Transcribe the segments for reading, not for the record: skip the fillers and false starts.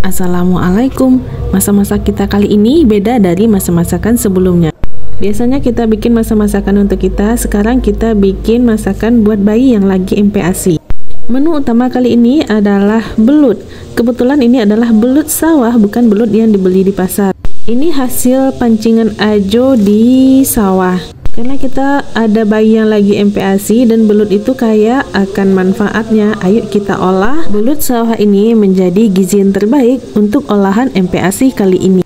Assalamualaikum. Masa-masak kita kali ini beda dari masa-masakan sebelumnya. Biasanya kita bikin masa-masakan untuk kita, sekarang kita bikin masakan buat bayi yang lagi MPASI. Menu utama kali ini adalah belut. Kebetulan ini adalah belut sawah, bukan belut yang dibeli di pasar. Ini hasil pancingan Ajo di sawah. Karena kita ada bayi yang lagi MPASI dan belut itu kaya akan manfaatnya, ayo kita olah belut sawah ini menjadi gizi yang terbaik untuk olahan MPASI kali ini.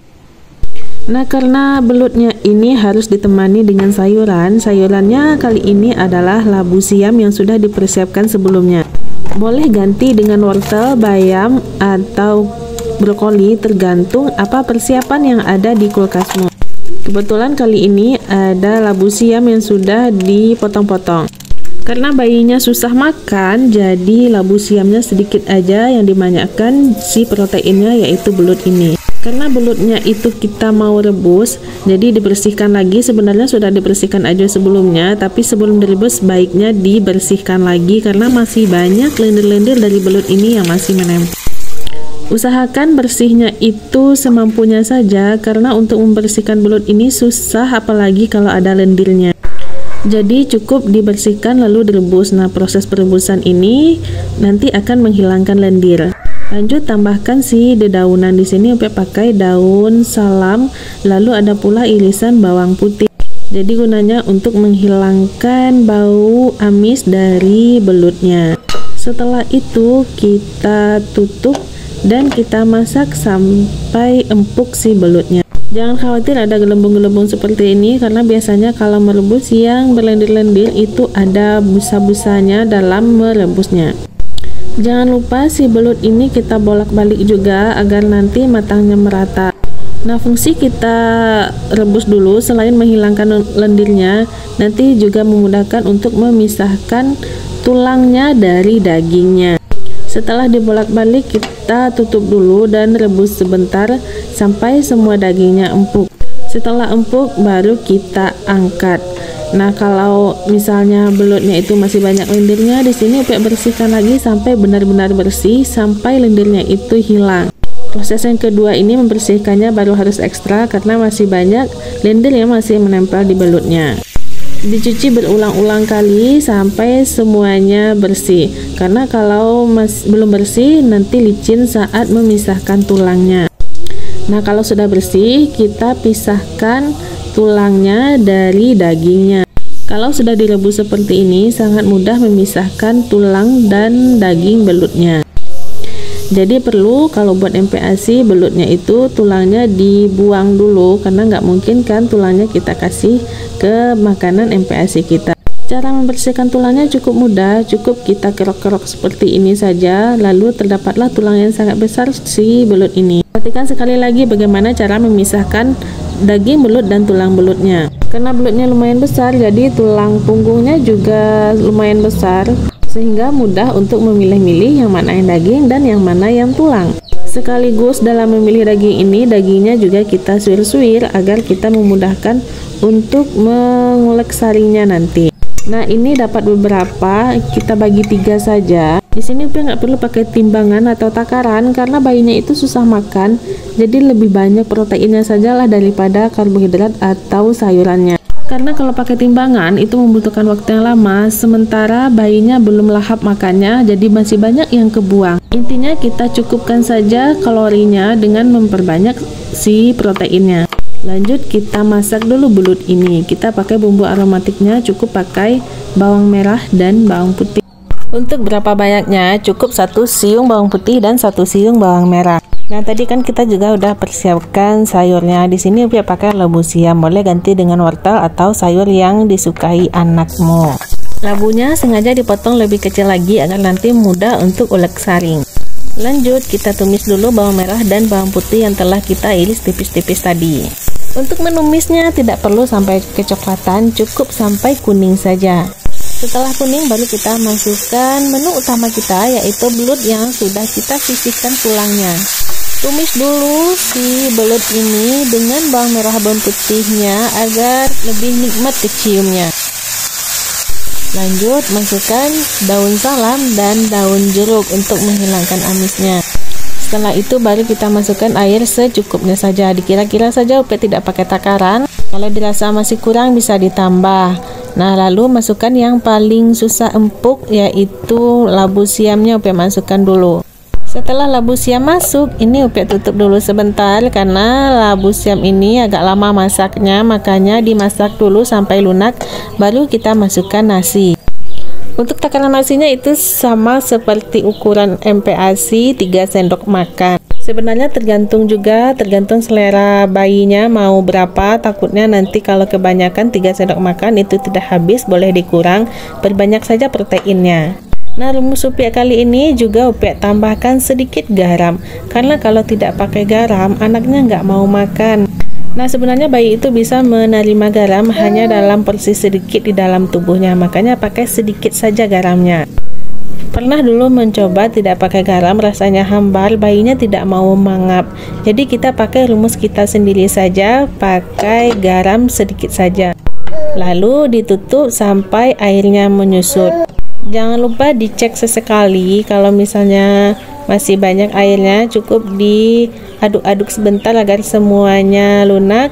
Nah, karena belutnya ini harus ditemani dengan sayuran, sayurannya kali ini adalah labu siam yang sudah dipersiapkan sebelumnya. Boleh ganti dengan wortel, bayam, atau brokoli tergantung apa persiapan yang ada di kulkasmu. Kebetulan kali ini ada labu siam yang sudah dipotong-potong. Karena bayinya susah makan, jadi labu siamnya sedikit aja yang dibanyakan si proteinnya, yaitu belut ini. Karena belutnya itu kita mau rebus, jadi dibersihkan lagi. Sebenarnya sudah dibersihkan aja sebelumnya, tapi sebelum direbus baiknya dibersihkan lagi karena masih banyak lendir-lendir dari belut ini yang masih menempel. Usahakan bersihnya itu semampunya saja, karena untuk membersihkan belut ini susah, apalagi kalau ada lendirnya. Jadi cukup dibersihkan lalu direbus. Nah, proses perebusan ini nanti akan menghilangkan lendir. Lanjut tambahkan si dedaunan. Di sini Upi pakai daun salam, lalu ada pula irisan bawang putih. Jadi gunanya untuk menghilangkan bau amis dari belutnya. Setelah itu kita tutup dan kita masak sampai empuk si belutnya. Jangan khawatir ada gelembung-gelembung seperti ini, karena biasanya kalau merebus yang berlendir-lendir itu ada busa-busanya dalam merebusnya. Jangan lupa si belut ini kita bolak-balik juga agar nanti matangnya merata. Nah, fungsi kita rebus dulu selain menghilangkan lendirnya, nanti juga memudahkan untuk memisahkan tulangnya dari dagingnya. Setelah dibolak-balik, kita tutup dulu dan rebus sebentar sampai semua dagingnya empuk. Setelah empuk, baru kita angkat. Nah, kalau misalnya belutnya itu masih banyak lendirnya, di sini Upi bersihkan lagi sampai benar-benar bersih, sampai lendirnya itu hilang. Proses yang kedua ini membersihkannya baru harus ekstra karena masih banyak lendir yang masih menempel di belutnya. Dicuci berulang-ulang kali sampai semuanya bersih, karena kalau belum bersih nanti licin saat memisahkan tulangnya. Nah, kalau sudah bersih, kita pisahkan tulangnya dari dagingnya. Kalau sudah direbus seperti ini, sangat mudah memisahkan tulang dan daging belutnya. Jadi perlu kalau buat MPASI belutnya itu tulangnya dibuang dulu, karena nggak mungkin kan tulangnya kita kasih ke makanan MPASI kita. Cara membersihkan tulangnya cukup mudah, cukup kita kerok-kerok seperti ini saja, lalu terdapatlah tulang yang sangat besar si belut ini. Perhatikan sekali lagi bagaimana cara memisahkan daging belut dan tulang belutnya. Karena belutnya lumayan besar, jadi tulang punggungnya juga lumayan besar, sehingga mudah untuk memilih-milih yang mana yang daging dan yang mana yang tulang. Sekaligus dalam memilih daging ini, dagingnya juga kita suir-suir agar kita memudahkan untuk mengulek saringnya nanti. Nah, ini dapat beberapa, kita bagi 3 saja. Di sini Upi nggak perlu pakai timbangan atau takaran karena bayinya itu susah makan, jadi lebih banyak proteinnya sajalah daripada karbohidrat atau sayurannya. Karena kalau pakai timbangan itu membutuhkan waktu yang lama, sementara bayinya belum lahap makannya, jadi masih banyak yang kebuang. Intinya kita cukupkan saja kalorinya dengan memperbanyak si proteinnya. Lanjut kita masak dulu belut ini. Kita pakai bumbu aromatiknya, cukup pakai bawang merah dan bawang putih. Untuk berapa banyaknya, cukup 1 siung bawang putih dan 1 siung bawang merah. Nah, tadi kan kita juga udah persiapkan sayurnya. Di sini Upi pakai labu siam, boleh ganti dengan wortel atau sayur yang disukai anakmu. Labunya sengaja dipotong lebih kecil lagi agar nanti mudah untuk ulek saring. Lanjut kita tumis dulu bawang merah dan bawang putih yang telah kita iris tipis-tipis tadi. Untuk menumisnya tidak perlu sampai kecoklatan, cukup sampai kuning saja. Setelah kuning baru kita masukkan menu utama kita, yaitu belut yang sudah kita sisihkan tulangnya. Tumis dulu si belut ini dengan bawang merah bawang putihnya agar lebih nikmat diciumnya. Lanjut masukkan daun salam dan daun jeruk untuk menghilangkan amisnya. Setelah itu baru kita masukkan air secukupnya saja. Dikira-kira saja Upik tidak pakai takaran. Kalau dirasa masih kurang bisa ditambah. Nah, lalu masukkan yang paling susah empuk, yaitu labu siamnya Upik masukkan dulu. Setelah labu siam masuk, ini Upik tutup dulu sebentar karena labu siam ini agak lama masaknya, makanya dimasak dulu sampai lunak baru kita masukkan nasi. Untuk takaran nasinya itu sama seperti ukuran MPASI 3 sendok makan. Sebenarnya tergantung selera bayinya mau berapa. Takutnya nanti kalau kebanyakan 3 sendok makan itu tidak habis, boleh dikurang, perbanyak saja proteinnya. Nah, rumus Upik kali ini juga Upik tambahkan sedikit garam, karena kalau tidak pakai garam anaknya nggak mau makan. Nah, sebenarnya bayi itu bisa menerima garam hanya dalam porsi sedikit di dalam tubuhnya, makanya pakai sedikit saja garamnya. Pernah dulu mencoba tidak pakai garam, rasanya hambar, bayinya tidak mau mangap. Jadi kita pakai rumus kita sendiri saja, pakai garam sedikit saja. Lalu ditutup sampai airnya menyusut. Jangan lupa dicek sesekali, kalau misalnya masih banyak airnya, cukup diaduk-aduk sebentar agar semuanya lunak,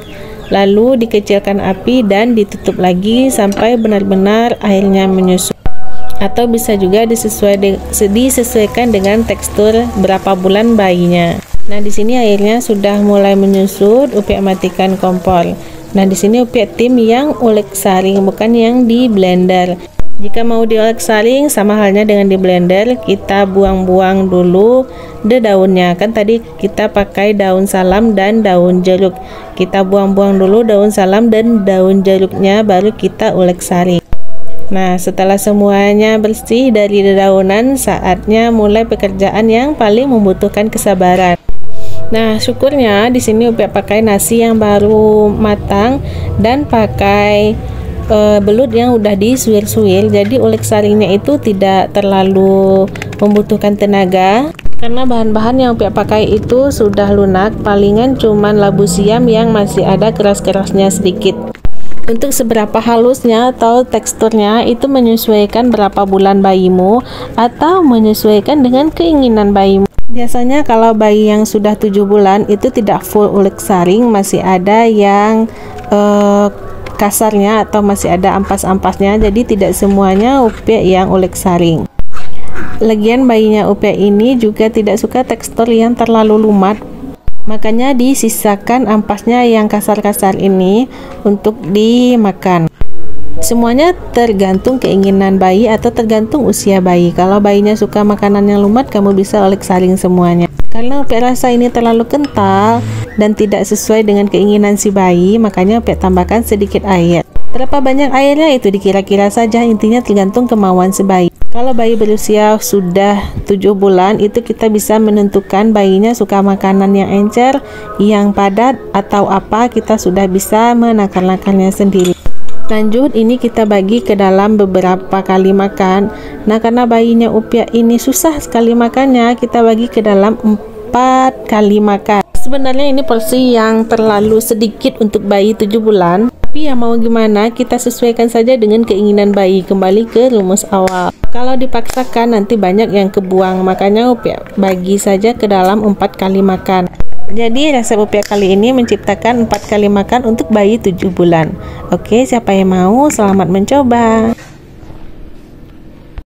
lalu dikecilkan api dan ditutup lagi sampai benar-benar airnya menyusut. Atau bisa juga disesuaikan dengan tekstur berapa bulan bayinya. Nah, di sini airnya sudah mulai menyusut, Upik matikan kompor. Nah, di sini Upik tim yang ulek saring, bukan yang di blender. Jika mau diolek saring, sama halnya dengan di blender, kita buang-buang dulu daunnya. Kan tadi kita pakai daun salam dan daun jeruk. Kita buang-buang dulu daun salam dan daun jeruknya, baru kita ulek saring. Nah, setelah semuanya bersih dari dedaunan, saatnya mulai pekerjaan yang paling membutuhkan kesabaran. Nah, syukurnya di sini Upik pakai nasi yang baru matang dan pakai belut yang udah disuir-suir, jadi ulek saringnya itu tidak terlalu membutuhkan tenaga karena bahan-bahan yang Upik pakai itu sudah lunak, palingan cuman labu siam yang masih ada keras-kerasnya sedikit. Untuk seberapa halusnya atau teksturnya itu menyesuaikan berapa bulan bayimu atau menyesuaikan dengan keinginan bayimu. Biasanya kalau bayi yang sudah 7 bulan itu tidak full ulek saring, masih ada yang kasarnya atau masih ada ampas-ampasnya, jadi tidak semuanya Upik yang ulek saring. Lagian bayinya Upik ini juga tidak suka tekstur yang terlalu lumat, makanya disisakan ampasnya yang kasar-kasar ini untuk dimakan. Semuanya tergantung keinginan bayi atau tergantung usia bayi. Kalau bayinya suka makanan yang lumat, kamu bisa ulek saring semuanya. Karena Upik rasa ini terlalu kental dan tidak sesuai dengan keinginan si bayi, makanya Upik tambahkan sedikit air. Berapa banyak airnya itu dikira-kira saja, intinya tergantung kemauan si bayi. Kalau bayi berusia sudah 7 bulan, itu kita bisa menentukan bayinya suka makanan yang encer, yang padat, atau apa, kita sudah bisa menakar-nakarnya sendiri. Lanjut, ini kita bagi ke dalam beberapa kali makan. Nah, karena bayinya Upik ini susah sekali makannya, kita bagi ke dalam 4 kali makan. Sebenarnya ini porsi yang terlalu sedikit untuk bayi 7 bulan, tapi ya mau gimana, kita sesuaikan saja dengan keinginan bayi. Kembali ke rumus awal, kalau dipaksakan nanti banyak yang kebuang, makanya Upik bagi saja ke dalam 4 kali makan. Jadi resep Upik kali ini menciptakan 4 kali makan untuk bayi 7 bulan. Oke, siapa yang mau? Selamat mencoba.